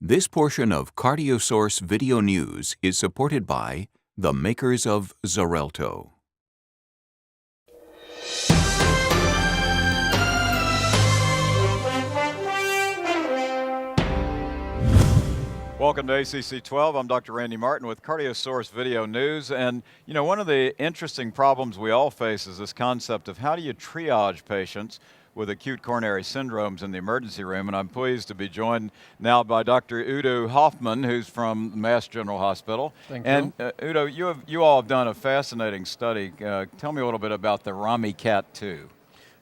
This portion of CardioSource Video News is supported by the makers of Xarelto. Welcome to ACC 12. I'm Dr. Randy Martin with CardioSource Video News. And, you know, one of the interesting problems we all face is this concept of how do you triage patients with acute coronary syndromes in the emergency room. And I'm pleased to be joined now by Dr. Udo Hoffman, who's from Mass General Hospital. Thank you. you. Udo, you all have done a fascinating study. Tell me a little bit about the Romicat Ii.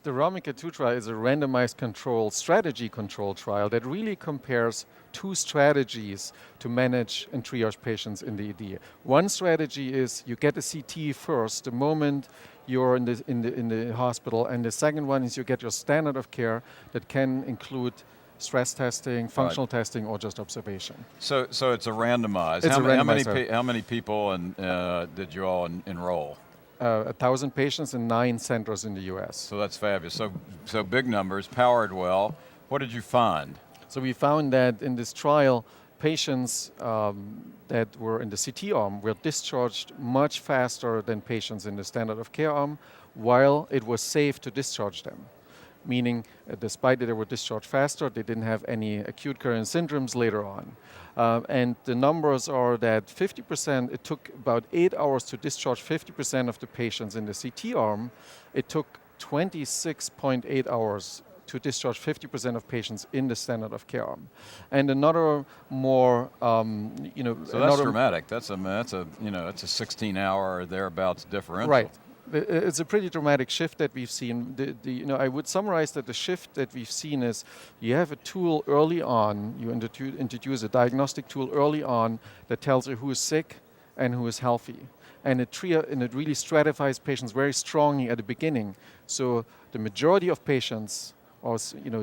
The Romicat Ii trial is a randomized control, strategy control trial that really compares two strategies to manage and triage patients in the ED. One strategy is you get a CT first the moment you're in the hospital, and the second one is you get your standard of care that can include stress testing, functional testing, or just observation. So it's a randomized. How many people did you all enroll? 1,000 patients in 9 centers in the US. So that's fabulous. So big numbers, powered well. What did you find? So we found that in this trial, patients that were in the CT arm were discharged much faster than patients in the standard of care arm, while it was safe to discharge them. Meaning, despite that they were discharged faster, they didn't have any acute coronary syndromes later on. And the numbers are that 50%, it took about 8 hours to discharge 50% of the patients in the CT arm. It took 26.8 hours to discharge 50% of patients in the standard of care arm. And another more, So that's dramatic. That's a 16-hour or thereabouts differential. Right. It's a pretty dramatic shift that we've seen. I would summarize that the shift that we've seen is you have a tool early on, you introduce a diagnostic tool early on that tells you who is sick and who is healthy. And it really stratifies patients very strongly at the beginning. So the majority of patients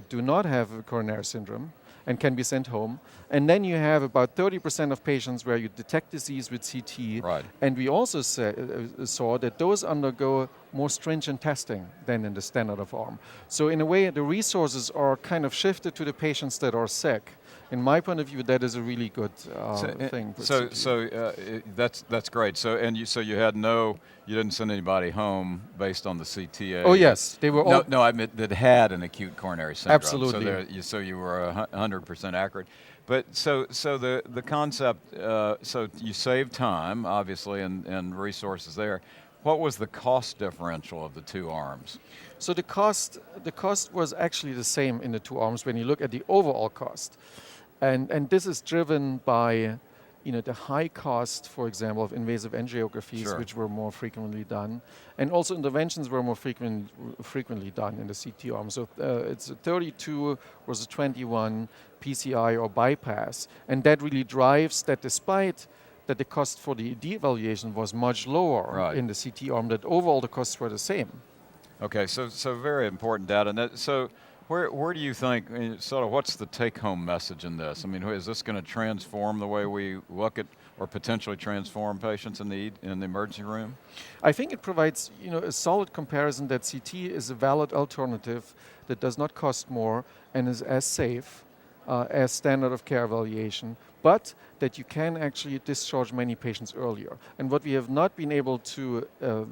do not have a coronary syndrome and can be sent home. And then you have about 30% of patients where you detect disease with CT. Right. And we also saw that those undergo more stringent testing than in the standard of arm. So in a way, the resources are kind of shifted to the patients that are sick. In my point of view, that is a really good thing. That's great. You didn't send anybody home based on the CTA. Oh yes, they were all. No, I meant that had an acute coronary syndrome. Absolutely. So you were 100% accurate. But so the concept. So you saved time, obviously, and resources there. What was the cost differential of the two arms? So the cost was actually the same in the two arms when you look at the overall cost. And this is driven by the high cost, for example, of invasive angiographies, Sure, which were more frequently done, and also interventions were more frequently done in the CT arm. So it's a 32 versus 21 PCI or bypass, and that really drives that. Despite that the cost for the ED evaluation was much lower in the CT arm, that overall the costs were the same. Okay, so very important data. And where do you think, sort of what's the take-home message in this? I mean, is this going to transform the way we look at, or potentially transform patients in the emergency room? I think it provides a solid comparison that CT is a valid alternative that does not cost more and is as safe as standard of care evaluation, but that you can actually discharge many patients earlier. And what we have not been able to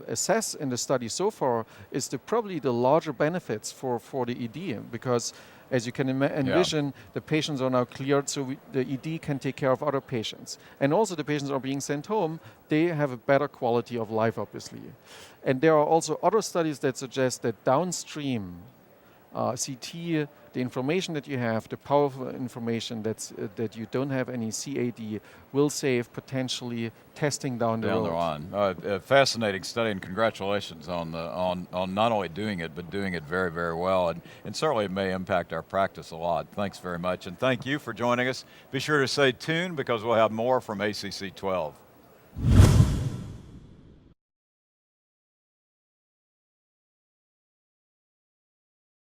assess in the study so far is probably the larger benefits for the ED, because as you can envision, the patients are now cleared, so the ED can take care of other patients. And also the patients are being sent home, they have a better quality of life, obviously. And there are also other studies that suggest that downstream CT, the information that you have, the powerful information that you don't have any CAD, will save potentially testing down the road. Fascinating study, and congratulations on not only doing it, but doing it very, very well. And certainly it may impact our practice a lot. Thanks very much, and thank you for joining us. Be sure to stay tuned because we'll have more from ACC 12.